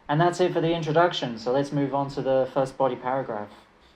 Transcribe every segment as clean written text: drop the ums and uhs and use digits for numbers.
And that's it for the introduction, so let's move on to the first body paragraph.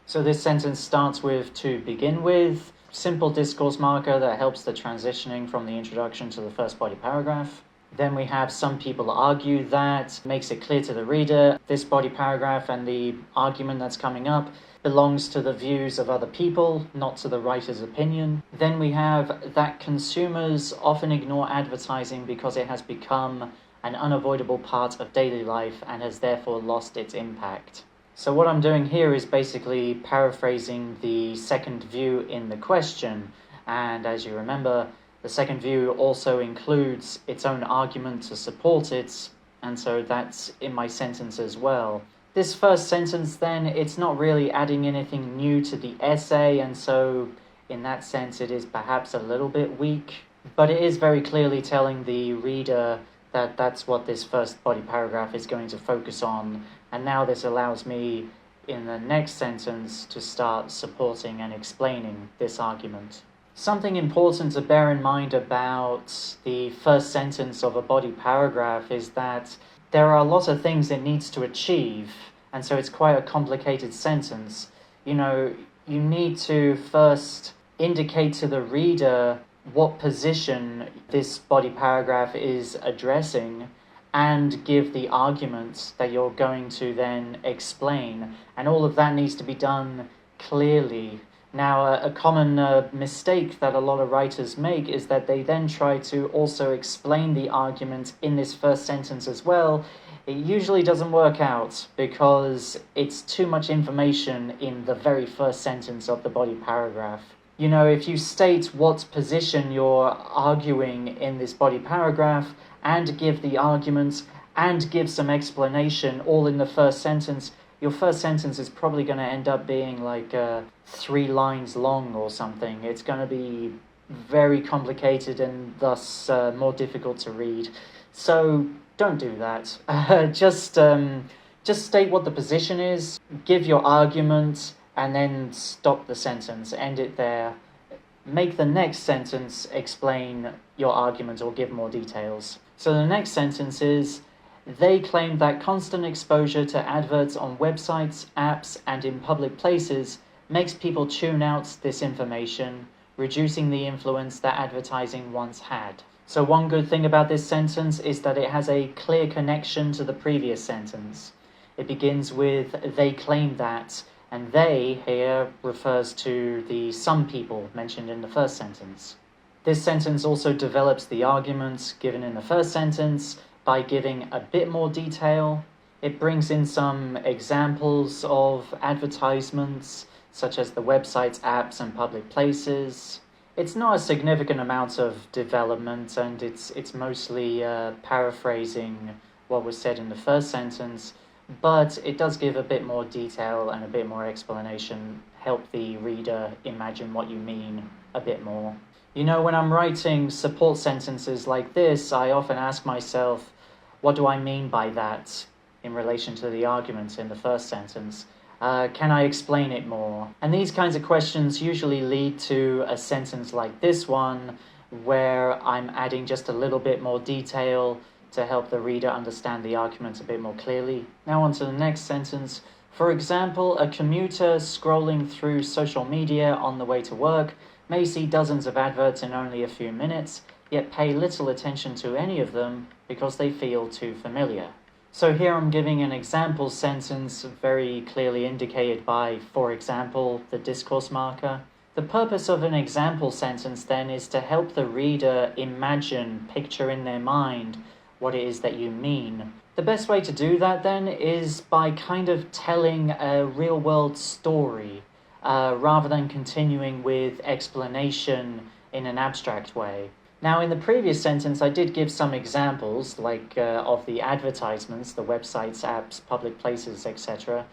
So this sentence starts with "to begin with," simple discourse marker that helps the transitioning from the introduction to the first body paragraph. Then we have "some people argue that," makes it clear to the reader this body paragraph and the argument that's coming up belongs to the views of other people, not to the writer's opinion. Then we have that consumers often ignore advertising because it has become an unavoidable part of daily life and has therefore lost its impact. So what I'm doing here is basically paraphrasing the second view in the question, and as you remember, the second view also includes its own argument to support it, and so that's in my sentence as well. This first sentence then, it's not really adding anything new to the essay, and so in that sense it is perhaps a little bit weak, but it is very clearly telling the reader that that's what this first body paragraph is going to focus on, and now this allows me in the next sentence to start supporting and explaining this argument. Something important to bear in mind about the first sentence of a body paragraph is that there are a lot of things it needs to achieve, and so it's quite a complicated sentence. You need to first indicate to the reader what position this body paragraph is addressing and give the argument that you're going to then explain, and all of that needs to be done clearly. Now, a common mistake that a lot of writers make is that they then try to also explain the argument in this first sentence as well. It usually doesn't work out because it's too much information in the very first sentence of the body paragraph. If you state what position you're arguing in this body paragraph and give the argument and give some explanation all in the first sentence, your first sentence is probably going to end up being like 3 lines long or something. It's going to be very complicated and thus more difficult to read. So don't do that. Just state what the position is, give your argument, and then stop the sentence, end it there. Make the next sentence explain your argument or give more details. So the next sentence is, "They claim that constant exposure to adverts on websites, apps, and in public places makes people tune out this information, reducing the influence that advertising once had." So one good thing about this sentence is that it has a clear connection to the previous sentence. It begins with "they claim that," and "they" here refers to the "some people" mentioned in the first sentence. This sentence also develops the argument given in the first sentence by giving a bit more detail. It brings in some examples of advertisements, such as the websites, apps, and public places. It's not a significant amount of development, and it's mostly paraphrasing what was said in the first sentence, but it does give a bit more detail and a bit more explanation, help the reader imagine what you mean a bit more. When I'm writing support sentences like this, I often ask myself, what do I mean by that in relation to the argument in the first sentence? Can I explain it more? And these kinds of questions usually lead to a sentence like this one, where I'm adding just a little bit more detail to help the reader understand the argument a bit more clearly. Now on to the next sentence. For example, a commuter scrolling through social media on the way to work may see dozens of adverts in only a few minutes, yet pay little attention to any of them because they feel too familiar. So here I'm giving an example sentence very clearly indicated by, for example, the discourse marker. The purpose of an example sentence then is to help the reader imagine, picture in their mind what it is that you mean. The best way to do that then is by kind of telling a real-world story, rather than continuing with explanation in an abstract way. Now, in the previous sentence, I did give some examples, like of the advertisements, the websites, apps, public places, etc.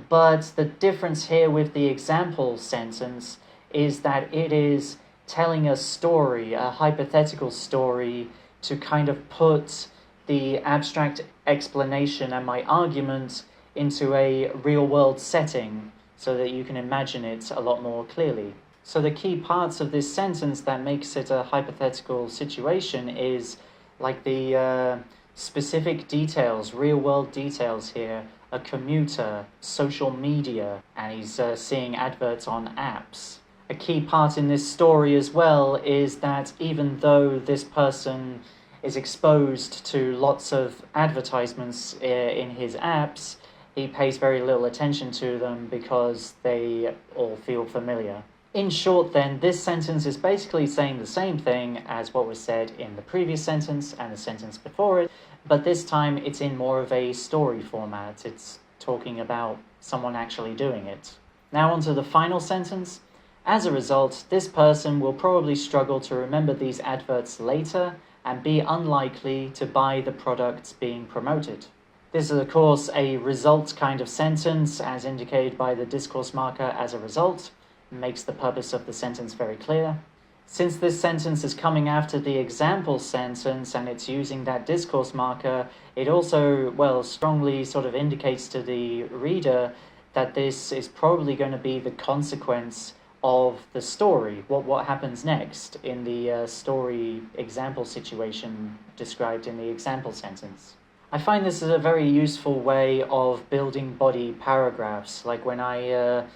But the difference here with the example sentence is that it is telling a story, a hypothetical story, to kind of put the abstract explanation and my argument into a real-world setting so that you can imagine it a lot more clearly. So the key parts of this sentence that makes it a hypothetical situation is like the specific details, real-world details here. A commuter, social media, and he's seeing adverts on apps. A key part in this story as well is that even though this person is exposed to lots of advertisements in his apps, he pays very little attention to them because they all feel familiar. In short then, this sentence is basically saying the same thing as what was said in the previous sentence and the sentence before it, but this time it's in more of a story format. It's talking about someone actually doing it. Now on to the final sentence. As a result, this person will probably struggle to remember these adverts later and be unlikely to buy the products being promoted. This is of course a result kind of sentence, as indicated by the discourse marker as a result. Makes the purpose of the sentence very clear. Since this sentence is coming after the example sentence and it's using that discourse marker, it also, strongly sort of indicates to the reader that this is probably going to be the consequence of the story, what happens next in the story example situation described in the example sentence. I find this is a very useful way of building body paragraphs, like when I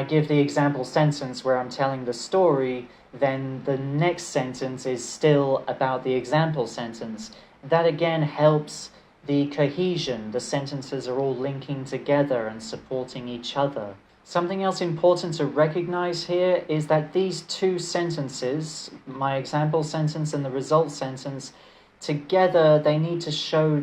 give the example sentence where I'm telling the story, then the next sentence is still about the example sentence. That again helps the cohesion. The sentences are all linking together and supporting each other. Something else important to recognize here is that these two sentences, my example sentence and the result sentence, together they need to show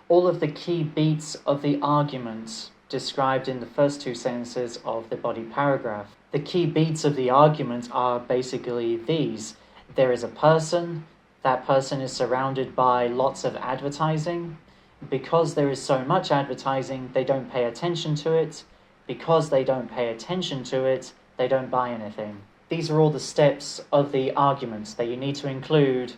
all of the key beats of the argument described in the first two sentences of the body paragraph. The key beats of the argument are basically these. There is a person, that person is surrounded by lots of advertising. Because there is so much advertising, they don't pay attention to it. Because they don't pay attention to it, they don't buy anything. These are all the steps of the arguments that you need to include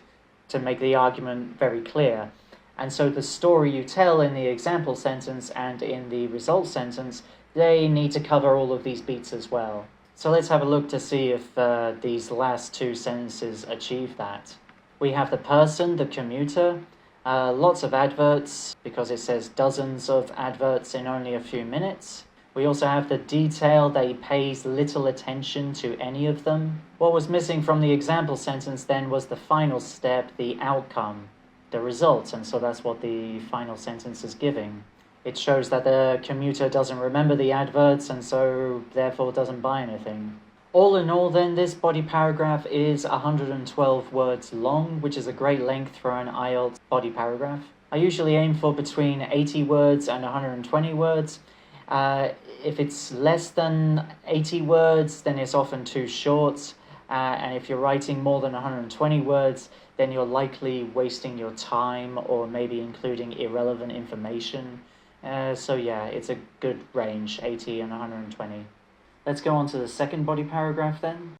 to make the argument very clear. And so the story you tell in the example sentence and in the result sentence, they need to cover all of these beats as well. So let's have a look to see if these last two sentences achieve that. We have the person, the commuter, lots of adverts, because it says dozens of adverts in only a few minutes. We also have the detail that he pays little attention to any of them. What was missing from the example sentence then was the final step, the outcome, the result, and so that's what the final sentence is giving. It shows that the commuter doesn't remember the adverts and so therefore doesn't buy anything. All in all then, this body paragraph is 112 words long, which is a great length for an IELTS body paragraph. I usually aim for between 80 words and 120 words. If it's less than 80 words, then it's often too short. And if you're writing more than 120 words, then you're likely wasting your time or maybe including irrelevant information. So yeah, it's a good range, 80 and 120. Let's go on to the second body paragraph then.